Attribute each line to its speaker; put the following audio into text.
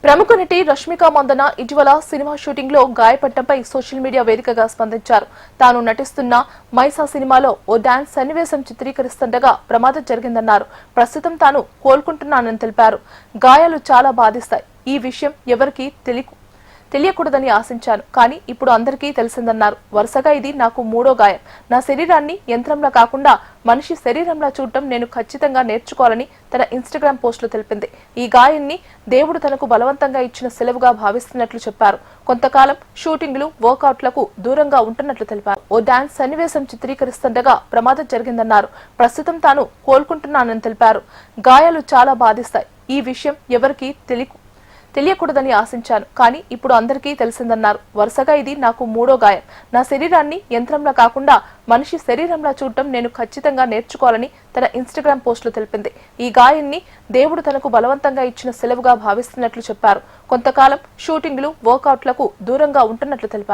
Speaker 1: ప్రముఖ నటి రష్మిక మందన ఇటీవల సినిమా షూటింగ్ లో గాయపడటంపై సోషల్ మీడియా వేదికగా స్పందించారు. తాను నటిస్తున్న మైసా సినిమాలో ఓ డాన్స్ సన్నివేశం చిత్రీకరిస్తుండగా ప్రమాదం జరిగిందన్నారు. ప్రస్తుతం తాను కోలుకుంటున్నానని తెలిపారు. గాయాలు చాలా బాధిస్తాయి. ఈ విషయం ఎవరికీ తెలియకూడదని ఆశించాను, కానీ ఇప్పుడు అందరికీ తెలిసిందన్నారు. వరుసగా ఇది నాకు మూడో గాయం. నా శరీరాన్ని యంత్రంలా కాకుండా మనిషి శరీరంలా చూడటం నేను ఖచ్చితంగా నేర్చుకోవాలని తన ఇన్స్టాగ్రామ్ పోస్టులో తెలిపింది. ఈ గాయాన్ని దేవుడు తనకు బలవంతంగా ఇచ్చిన సెలవుగా భావిస్తున్నట్లు చెప్పారు. కొంతకాలం షూటింగ్లు, వర్కౌట్లకు దూరంగా ఉంటున్నట్లు తెలిపారు. ఓ డాన్స్ సన్నివేశం చిత్రీకరిస్తుండగా ప్రమాదం జరిగిందన్నారు. ప్రస్తుతం తాను కోలుకుంటున్నానని తెలిపారు. గాయాలు చాలా బాధిస్తాయి. ఈ విషయం ఎవరికీ తెలియకూడదని ఆశించాను, కానీ ఇప్పుడు అందరికీ తెలిసిందన్నారు. వరుసగా ఇది నాకు మూడో గాయం. నా శరీరాన్ని యంత్రంలా కాకుండా మనిషి శరీరంలా చూడటం నేను ఖచ్చితంగా నేర్చుకోవాలని తన ఇన్స్టాగ్రామ్ పోస్టులో తెలిపింది. ఈ గాయాన్ని దేవుడు తనకు బలవంతంగా ఇచ్చిన సెలవుగా భావిస్తున్నట్లు చెప్పారు. కొంతకాలం షూటింగ్లు, వర్కౌట్లకు దూరంగా ఉంటున్నట్లు తెలిపారు.